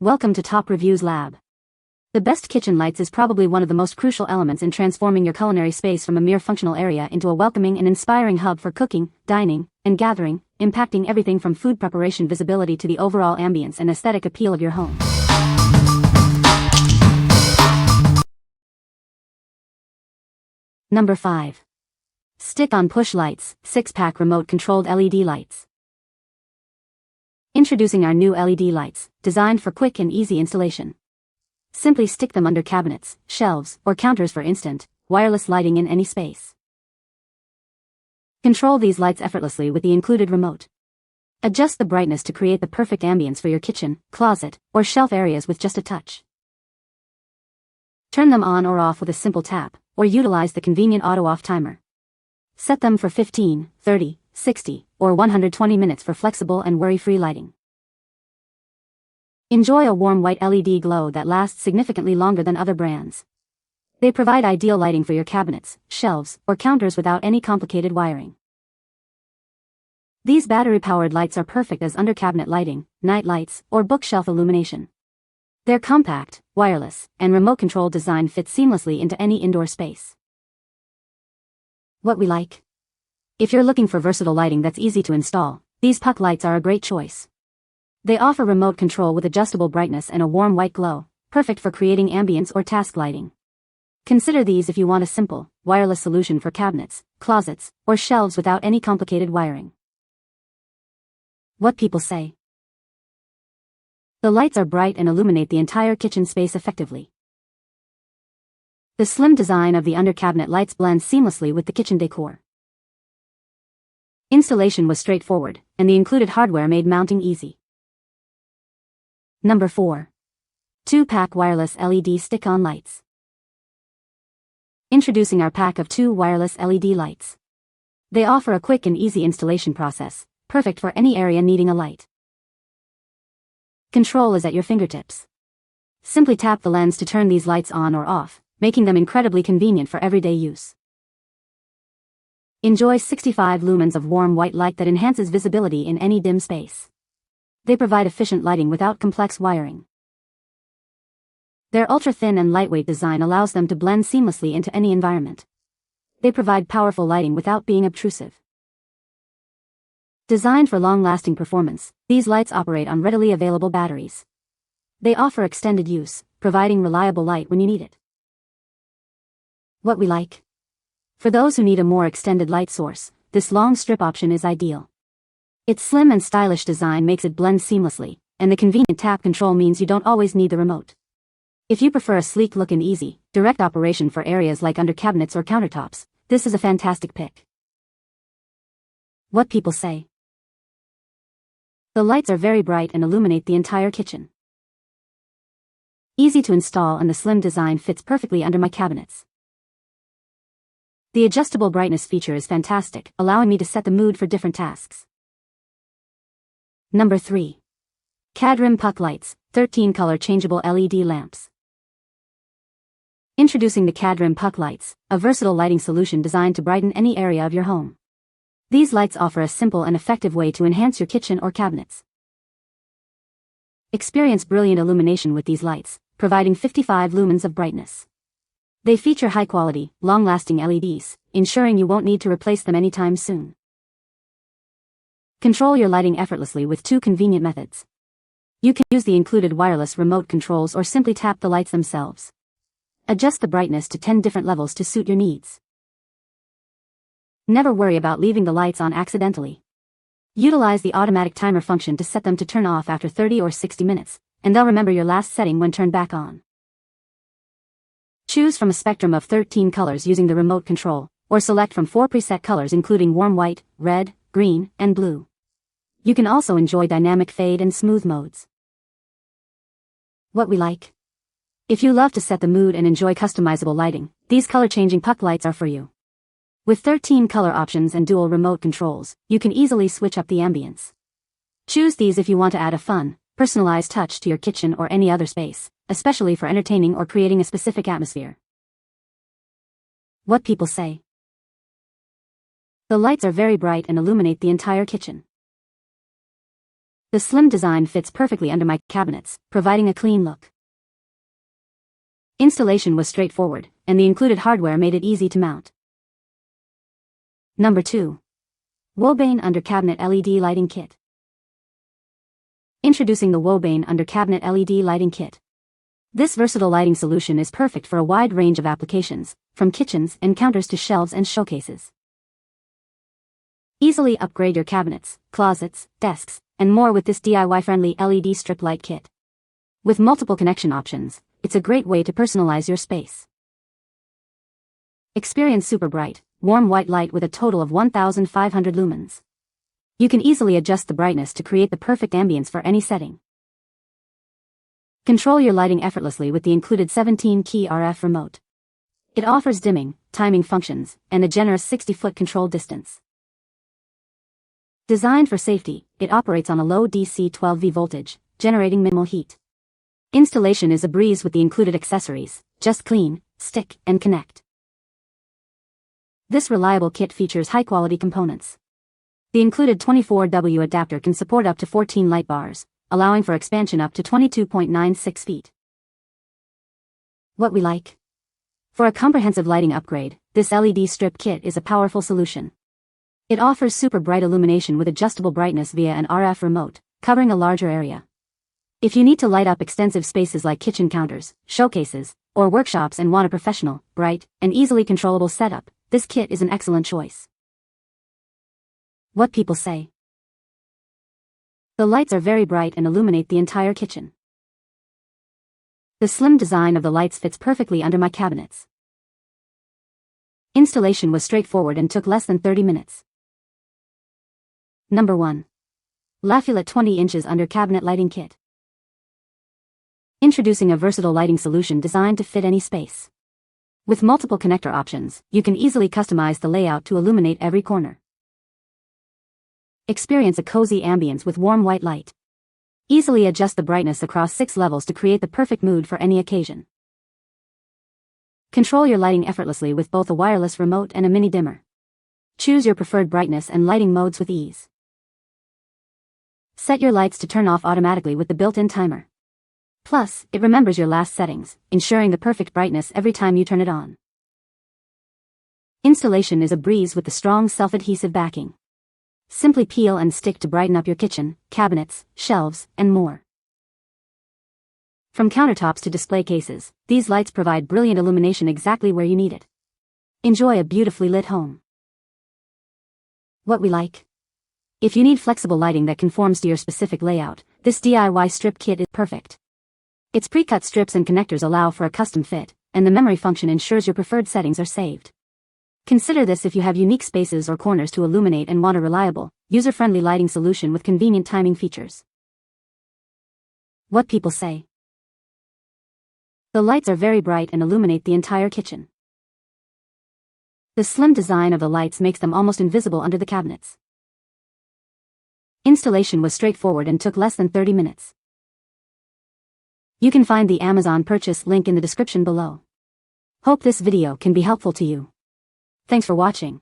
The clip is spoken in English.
Welcome to Top Reviews Lab. The best kitchen lights is probably one of the most crucial elements in transforming your culinary space from a mere functional area into a welcoming and inspiring hub for cooking, dining, and gathering, impacting everything from food preparation visibility to the overall ambience and aesthetic appeal of your home. Number 5. Stick-on push lights, 6-pack remote-controlled LED lights. Introducing our new LED lights, designed for quick and easy installation. Simply stick them under cabinets, shelves, or counters for instant, wireless lighting in any space. Control these lights effortlessly with the included remote. Adjust the brightness to create the perfect ambience for your kitchen, closet, or shelf areas with just a touch. Turn them on or off with a simple tap, or utilize the convenient auto-off timer. Set them for 15, 30, 60, or 120 minutes for flexible and worry-free lighting. Enjoy a warm white LED glow that lasts significantly longer than other brands. They provide ideal lighting for your cabinets, shelves, or counters without any complicated wiring. These battery-powered lights are perfect as under-cabinet lighting, night lights, or bookshelf illumination. Their compact, wireless, and remote-controlled design fits seamlessly into any indoor space. What we like? If you're looking for versatile lighting that's easy to install, these puck lights are a great choice. They offer remote control with adjustable brightness and a warm white glow, perfect for creating ambience or task lighting. Consider these if you want a simple, wireless solution for cabinets, closets, or shelves without any complicated wiring. What people say. The lights are bright and illuminate the entire kitchen space effectively. The slim design of the under-cabinet lights blends seamlessly with the kitchen decor. Installation was straightforward, and the included hardware made mounting easy. Number 4. 2-pack wireless LED stick-on lights. Introducing our pack of 2 wireless LED lights. They offer a quick and easy installation process, perfect for any area needing a light. Control is at your fingertips. Simply tap the lens to turn these lights on or off, making them incredibly convenient for everyday use. Enjoy 65 lumens of warm white light that enhances visibility in any dim space. They provide efficient lighting without complex wiring. Their ultra-thin and lightweight design allows them to blend seamlessly into any environment. They provide powerful lighting without being obtrusive. Designed for long-lasting performance, these lights operate on readily available batteries. They offer extended use, providing reliable light when you need it. What we like? For those who need a more extended light source, this long strip option is ideal. Its slim and stylish design makes it blend seamlessly, and the convenient tap control means you don't always need the remote. If you prefer a sleek look and easy, direct operation for areas like under cabinets or countertops, this is a fantastic pick. What people say. The lights are very bright and illuminate the entire kitchen. Easy to install, and the slim design fits perfectly under my cabinets. The adjustable brightness feature is fantastic, allowing me to set the mood for different tasks. Number 3. Cadrim puck lights, 13-color changeable LED lamps. Introducing the Cadrim puck lights, a versatile lighting solution designed to brighten any area of your home. These lights offer a simple and effective way to enhance your kitchen or cabinets. Experience brilliant illumination with these lights, providing 55 lumens of brightness. They feature high-quality, long-lasting LEDs, ensuring you won't need to replace them anytime soon. Control your lighting effortlessly with 2 convenient methods. You can use the included wireless remote controls or simply tap the lights themselves. Adjust the brightness to 10 different levels to suit your needs. Never worry about leaving the lights on accidentally. Utilize the automatic timer function to set them to turn off after 30 or 60 minutes, and they'll remember your last setting when turned back on. Choose from a spectrum of 13 colors using the remote control, or select from 4 preset colors including warm white, red, green, and blue. You can also enjoy dynamic fade and smooth modes. What we like? If you love to set the mood and enjoy customizable lighting, these color-changing puck lights are for you. With 13 color options and dual remote controls, you can easily switch up the ambience. Choose these if you want to add a fun, personalized touch to your kitchen or any other space, especially for entertaining or creating a specific atmosphere. What people say. The lights are very bright and illuminate the entire kitchen. The slim design fits perfectly under my cabinets, providing a clean look. Installation was straightforward, and the included hardware made it easy to mount. Number 2. WOBANE Under Cabinet LED Lighting Kit. Introducing the WOBANE Under Cabinet LED Lighting Kit. This versatile lighting solution is perfect for a wide range of applications, from kitchens and counters to shelves and showcases. Easily upgrade your cabinets, closets, desks, and more with this DIY-friendly LED strip light kit. With multiple connection options, it's a great way to personalize your space. Experience super bright, warm white light with a total of 1,500 lumens. You can easily adjust the brightness to create the perfect ambience for any setting. Control your lighting effortlessly with the included 17-key RF remote. It offers dimming, timing functions, and a generous 60-foot control distance. Designed for safety, it operates on a low DC 12V voltage, generating minimal heat. Installation is a breeze with the included accessories, just clean, stick, and connect. This reliable kit features high-quality components. The included 24W adapter can support up to 14 light bars, allowing for expansion up to 22.96 feet. What we like? For a comprehensive lighting upgrade, this LED strip kit is a powerful solution. It offers super bright illumination with adjustable brightness via an RF remote, covering a larger area. If you need to light up extensive spaces like kitchen counters, showcases, or workshops and want a professional, bright, and easily controllable setup, this kit is an excellent choice. What people say. The lights are very bright and illuminate the entire kitchen. The slim design of the lights fits perfectly under my cabinets. Installation was straightforward and took less than 30 minutes. Number 1. LAFULIT 20 inches Under Cabinet Lighting Kit. Introducing a versatile lighting solution designed to fit any space. With multiple connector options, you can easily customize the layout to illuminate every corner. Experience a cozy ambience with warm white light. Easily adjust the brightness across 6 levels to create the perfect mood for any occasion. Control your lighting effortlessly with both a wireless remote and a mini dimmer. Choose your preferred brightness and lighting modes with ease. Set your lights to turn off automatically with the built-in timer. Plus, it remembers your last settings, ensuring the perfect brightness every time you turn it on. Installation is a breeze with the strong self-adhesive backing. Simply peel and stick to brighten up your kitchen, cabinets, shelves, and more. From countertops to display cases, these lights provide brilliant illumination exactly where you need it. Enjoy a beautifully lit home. What we like? If you need flexible lighting that conforms to your specific layout, this DIY strip kit is perfect. Its pre-cut strips and connectors allow for a custom fit, and the memory function ensures your preferred settings are saved. Consider this if you have unique spaces or corners to illuminate and want a reliable, user-friendly lighting solution with convenient timing features. What people say. The lights are very bright and illuminate the entire kitchen. The slim design of the lights makes them almost invisible under the cabinets. Installation was straightforward and took less than 30 minutes. You can find the Amazon purchase link in the description below. Hope this video can be helpful to you. Thanks for watching.